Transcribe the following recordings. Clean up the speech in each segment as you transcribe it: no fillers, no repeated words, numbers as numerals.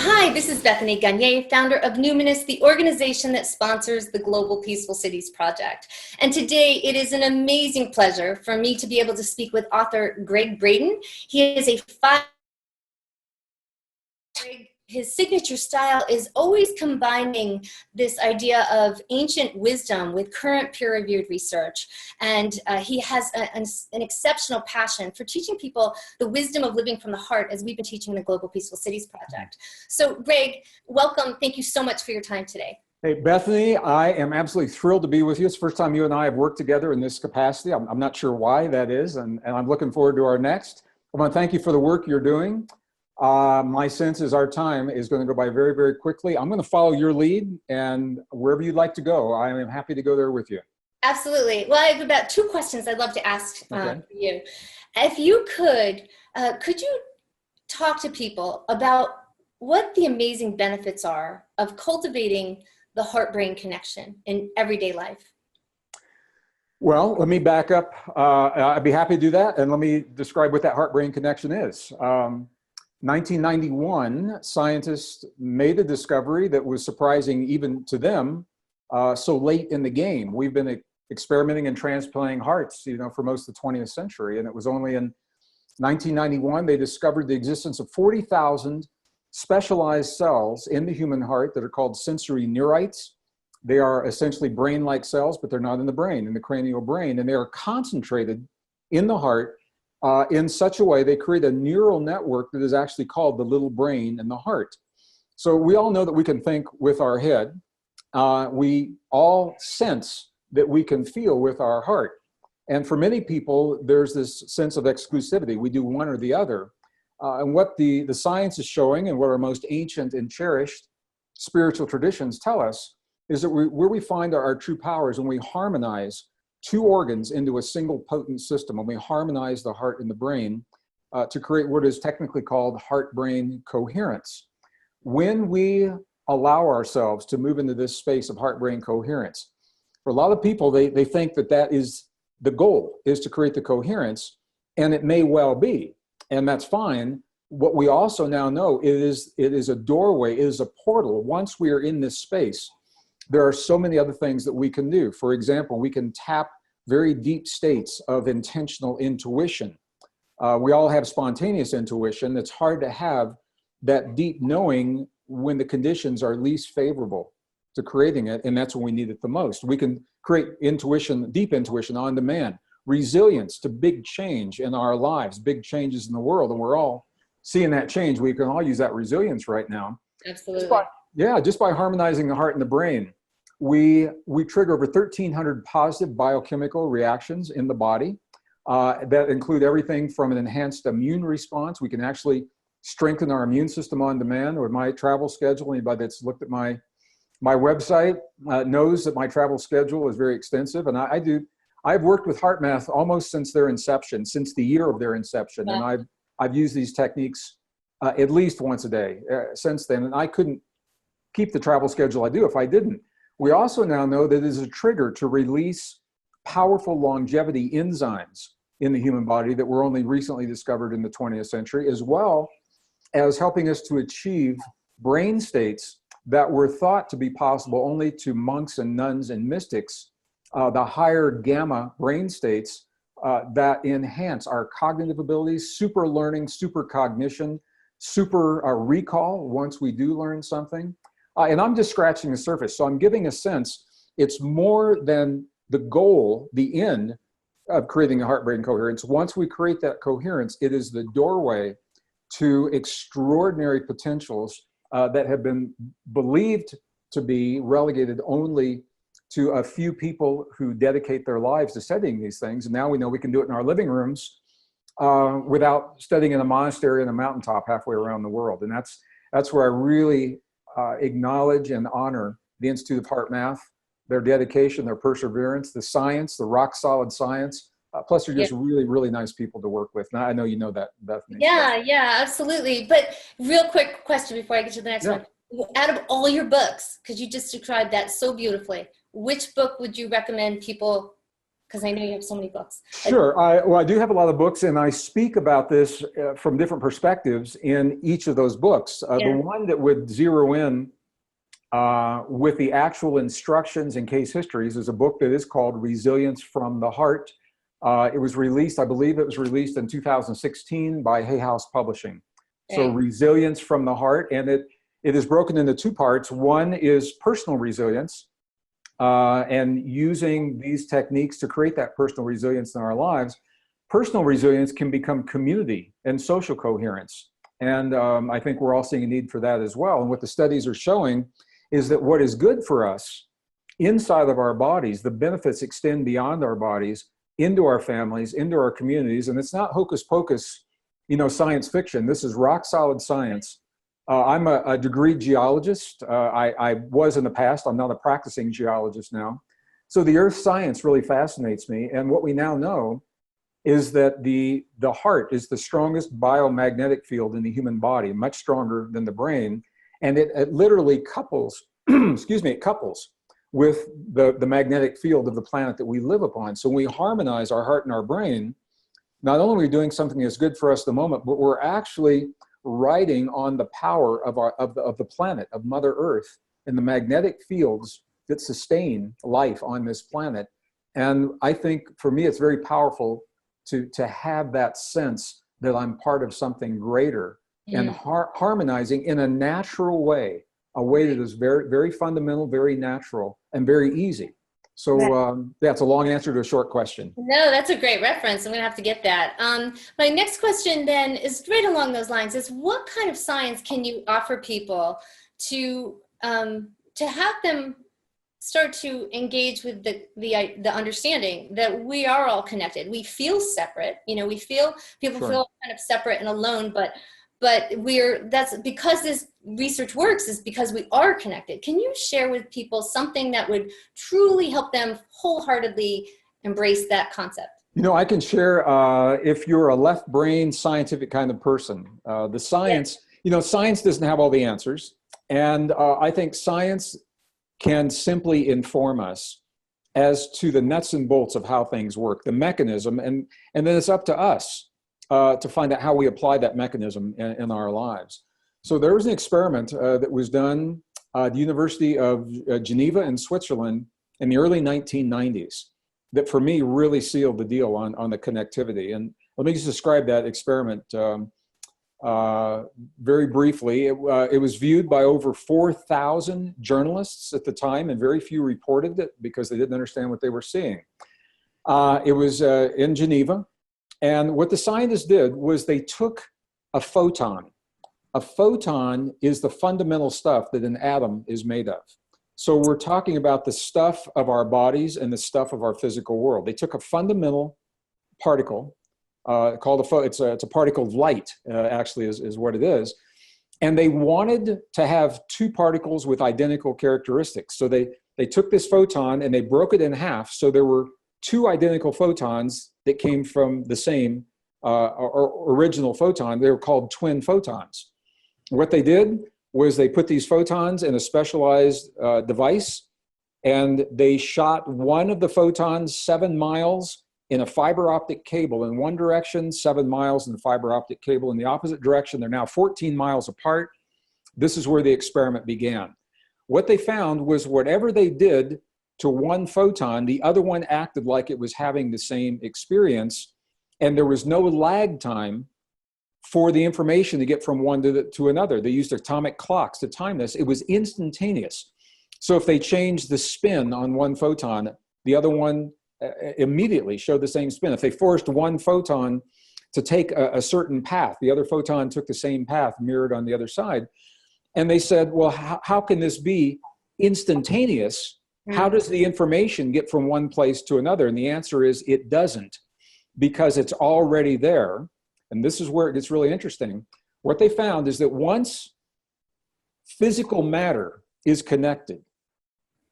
Hi, this is Bethany Gagne, founder of Numinous, the organization that sponsors the Global Peaceful Cities Project. And today it is an amazing pleasure for me to be able to speak with author Gregg Braden. He is a his signature style is always combining this idea of ancient wisdom with current peer-reviewed research. And he has an exceptional passion for teaching people the wisdom of living from the heart, as we've been teaching the Global Peaceful Cities Project. So Gregg, welcome. Thank you so much for your time today. Hey, Bethany, I am absolutely thrilled to be with you. It's the first time you and I have worked together in this capacity. I'm not sure why that is, and I'm looking forward to our next. I want to thank you for the work you're doing. My sense is our time is going to go by very, very quickly. I'm going to follow your lead, and wherever you'd like to go, I am happy to go there with you. Absolutely. Well, I have about 2 questions I'd love to ask for you. If you could you talk to people about what the amazing benefits are of cultivating the heart-brain connection in everyday life? Well, let me back up. I'd be happy to do that, and let me describe what that heart-brain connection is. 1991, scientists made a discovery that was surprising even to them so late in the game. We've been experimenting and transplanting hearts, for most of the 20th century, and it was only in 1991 they discovered the existence of 40,000 specialized cells in the human heart that are called sensory neurites. They are essentially brain-like cells, but they're not in the brain, in the cranial brain, and they are concentrated in the heart in such a way they create a neural network that is actually called the little brain in the heart. So we all know that we can think with our head. We all sense that we can feel with our heart. And for many people, there's this sense of exclusivity. We do one or the other. And what the science is showing, and what our most ancient and cherished spiritual traditions tell us, is that where we find our true power is when we harmonize 2 organs into a single potent system, when we harmonize the heart and the brain to create what is technically called heart-brain coherence. When we allow ourselves to move into this space of heart-brain coherence, for a lot of people, they think that is the goal, is to create the coherence, and it may well be, and that's fine. What we also now know is it is a doorway, it is a portal. Once we are in this space, there are so many other things that we can do. For example, we can tap very deep states of intentional intuition. We all have spontaneous intuition. It's hard to have that deep knowing when the conditions are least favorable to creating it, and that's when we need it the most. We can create intuition, deep intuition on demand, resilience to big change in our lives, big changes in the world, and we're all seeing that change. We can all use that resilience right now. Absolutely. Just by harmonizing the heart and the brain, we trigger over 1,300 positive biochemical reactions in the body that include everything from an enhanced immune response. We can actually strengthen our immune system on demand. With my travel schedule, anybody that's looked at my website knows that my travel schedule is very extensive, and I've worked with HeartMath almost since their inception, since the year of their inception, yeah. And I've used these techniques at least once a day since then, and I couldn't keep the travel schedule I do if I didn't. We also now know that it is a trigger to release powerful longevity enzymes in the human body that were only recently discovered in the 20th century, as well as helping us to achieve brain states that were thought to be possible only to monks and nuns and mystics, the higher gamma brain states that enhance our cognitive abilities, super learning, super cognition, super recall once we do learn something. And I'm just scratching the surface. So I'm giving a sense it's more than the goal, the end of creating a heart-brain coherence. Once we create that coherence, it is the doorway to extraordinary potentials that have been believed to be relegated only to a few people who dedicate their lives to studying these things. And now we know we can do it in our living rooms without studying in a monastery on a mountaintop halfway around the world. And that's where I really acknowledge and honor the Institute of HeartMath, their dedication, their perseverance, the science, the rock solid science. Plus, they're just really, really nice people to work with. Now, I know you know that, Bethany. Yeah, yeah, absolutely. But real quick question before I get to the next one. Out of all your books, because you just described that so beautifully, which book would you recommend people? Because I know you have so many books. Sure. Well, I do have a lot of books, and I speak about this from different perspectives in each of those books. The one that would zero in with the actual instructions and case histories is a book that is called Resilience from the Heart. It was released, I believe it was released in 2016 by Hay House Publishing. So Resilience from the Heart, and it is broken into two parts. One is personal resilience, and using these techniques to create that personal resilience in our lives. Personal resilience can become community and social coherence. And I think we're all seeing a need for that as well. And what the studies are showing is that what is good for us inside of our bodies, the benefits extend beyond our bodies into our families, into our communities. And it's not hocus pocus, science fiction. This is rock solid science. I'm a degreed geologist. I was in the past. I'm not a practicing geologist now. So the earth science really fascinates me. And what we now know is that the heart is the strongest biomagnetic field in the human body, much stronger than the brain. And it literally couples, it couples with the magnetic field of the planet that we live upon. So when we harmonize our heart and our brain, not only are we doing something that's good for us at the moment, but we're actually riding on the power of the planet, of Mother Earth, and the magnetic fields that sustain life on this planet. And I think for me, it's very powerful to have that sense that I'm part of something greater and harmonizing in a natural way, a way that is very, very fundamental, very natural, and very easy. So that's a long answer to a short question. No, that's a great reference. I'm going to have to get that. My next question then is right along those lines is what kind of science can you offer people to have them start to engage with the understanding that we are all connected. We feel separate. People feel kind of separate and alone, but that's because this research works is because we are connected. Can you share with people something that would truly help them wholeheartedly embrace that concept? I can share if you're a left brain scientific kind of person, the science, science doesn't have all the answers. And I think science can simply inform us as to the nuts and bolts of how things work, the mechanism, and then it's up to us to find out how we apply that mechanism in our lives. So there was an experiment that was done at the University of Geneva in Switzerland in the early 1990s that for me really sealed the deal on the connectivity. And let me just describe that experiment very briefly. It was viewed by over 4,000 journalists at the time, and very few reported it because they didn't understand what they were seeing. It was in Geneva. And what the scientists did was they took a photon. A photon is the fundamental stuff that an atom is made of. So we're talking about the stuff of our bodies and the stuff of our physical world. They took a fundamental particle called it's a particle of light, actually is what it is. And they wanted to have two particles with identical characteristics. So they took this photon and they broke it in half. So there were two identical photons that came from the same original photon. They were called twin photons. What they did was they put these photons in a specialized device, and they shot one of the photons 7 miles in a fiber optic cable in one direction, 7 miles in the fiber optic cable in the opposite direction. They're now 14 miles apart. This is where the experiment began. What they found was whatever they did to one photon, the other one acted like it was having the same experience, and there was no lag time for the information to get from one to another. They used atomic clocks to time this. It was instantaneous. So if they changed the spin on one photon, the other one immediately showed the same spin. If they forced one photon to take a certain path, the other photon took the same path mirrored on the other side. And they said, well, how can this be instantaneous? How does the information get from one place to another? And the answer is it doesn't, because it's already there. And this is where it gets really interesting. What they found is that once physical matter is connected,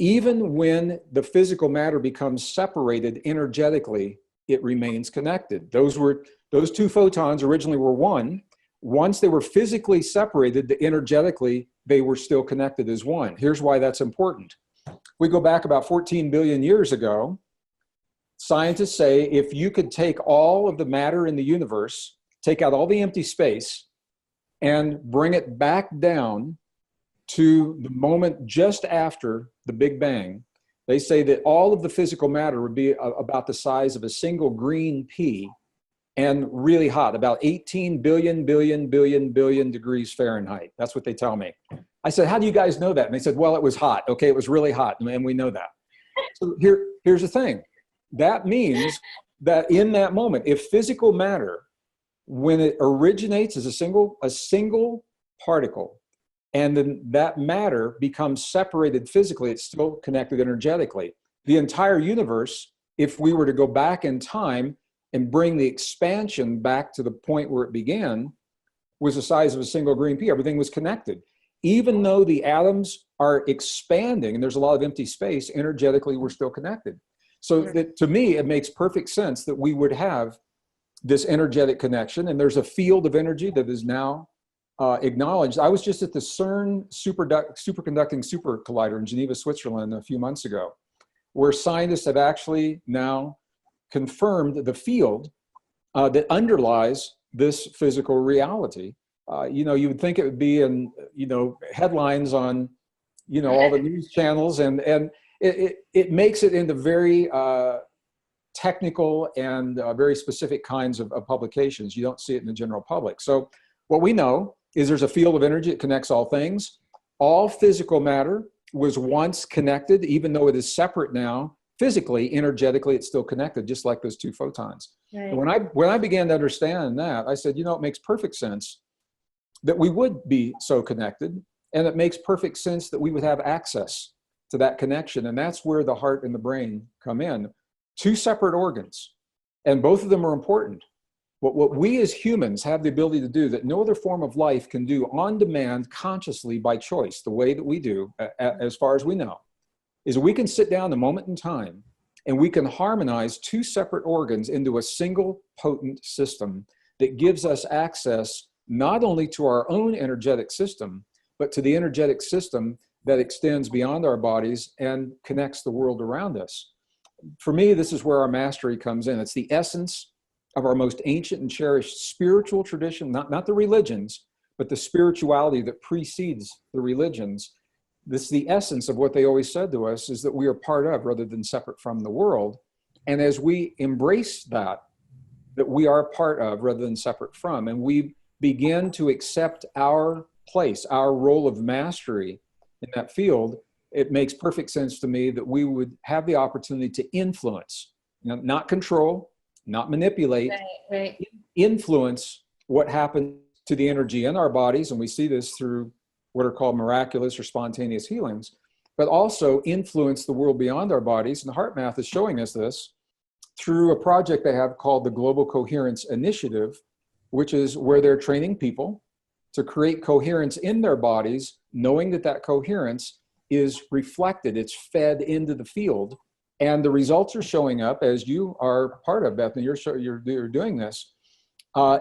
even when the physical matter becomes separated energetically, it remains connected. Those two photons originally were one. Once they were physically separated, energetically, they were still connected as one. Here's why that's important. We go back about 14 billion years ago. Scientists say if you could take all of the matter in the universe, take out all the empty space, and bring it back down to the moment just after the Big Bang, they say that all of the physical matter would be about the size of a single green pea and really hot, about 18 billion degrees Fahrenheit. That's what they tell me. I said, how do you guys know that? And they said, well, it was hot. Okay, it was really hot, and we know that. So here's the thing. That means that in that moment, if physical matter, when it originates as a single particle, and then that matter becomes separated physically, it's still connected energetically. The entire universe, if we were to go back in time and bring the expansion back to the point where it began, was the size of a single green pea. Everything was connected. Even though the atoms are expanding and there's a lot of empty space, energetically, we're still connected. So that, to me, it makes perfect sense that we would have this energetic connection, and there's a field of energy that is now acknowledged. I was just at the CERN superconducting super collider in Geneva, Switzerland a few months ago, where scientists have actually now confirmed the field that underlies this physical reality. You would think it would be in, headlines on, all the news channels, and it makes it into very technical and very specific kinds of publications. You don't see it in the general public. So what we know is there's a field of energy that connects all things. All physical matter was once connected, even though it is separate now. Physically, energetically, it's still connected, just like those two photons. Right. And when I began to understand that, I said, it makes perfect sense that we would be so connected, and it makes perfect sense that we would have access to that connection. And that's where the heart and the brain come in. Two separate organs, and both of them are important. What we as humans have the ability to do that no other form of life can do on demand, consciously, by choice, the way that we do, as far as we know, is we can sit down a moment in time and we can harmonize two separate organs into a single potent system that gives us access not only to our own energetic system, but to the energetic system that extends beyond our bodies and connects the world around us. For me, this is where our mastery comes in. It's the essence of our most ancient and cherished spiritual tradition, not the religions, but the spirituality that precedes the religions. This is the essence of what they always said to us, is that we are part of rather than separate from the world. And as we embrace that we are part of rather than separate from, and we begin to accept our place, our role of mastery in that field, it makes perfect sense to me that we would have the opportunity to influence, not control, not manipulate, right. Influence what happens to the energy in our bodies. And we see this through what are called miraculous or spontaneous healings, but also influence the world beyond our bodies. And the HeartMath is showing us this through a project they have called the Global Coherence Initiative, which is where they're training people to create coherence in their bodies, knowing that coherence is reflected, it's fed into the field. And the results are showing up, as you are part of, Bethany, you're doing this,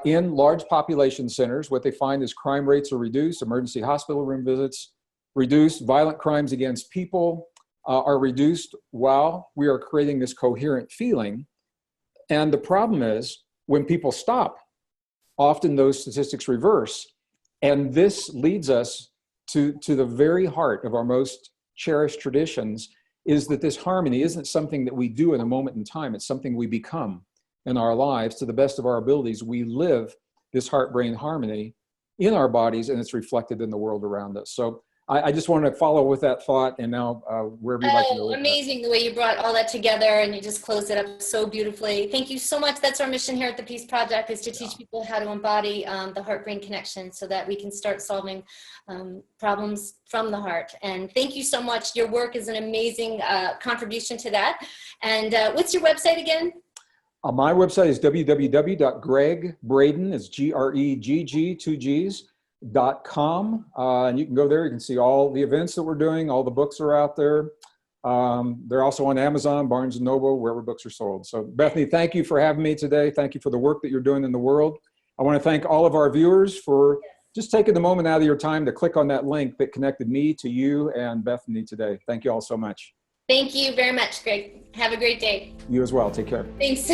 in large population centers. What they find is crime rates are reduced, emergency hospital room visits reduced, violent crimes against people are reduced while we are creating this coherent feeling. And the problem is, when people stop, often those statistics reverse. And this leads us to the very heart of our most cherished traditions, is that this harmony isn't something that we do in a moment in time. It's something we become in our lives. To the best of our abilities, we live this heart-brain harmony in our bodies, and it's reflected in the world around us. So I just wanted to follow with that thought, and now wherever you'd like to go with amazing the way you brought all that together, and you just closed it up so beautifully. Thank you so much. That's our mission here at the Peace Project, is to teach people how to embody the heart-brain connection so that we can start solving problems from the heart. And thank you so much. Your work is an amazing contribution to that. And what's your website again? My website is www.gregg, it's Gregg, 2 G's, .com, and you can go there. You can see all the events that we're doing. All the books are out there. They're also on Amazon, Barnes & Noble, wherever books are sold. So Bethany, thank you for having me today. Thank you for the work that you're doing in the world. I want to thank all of our viewers for just taking the moment out of your time to click on that link that connected me to you and Bethany today. Thank you all so much. Thank you very much, Greg. Have a great day. You as well. Take care. Thanks.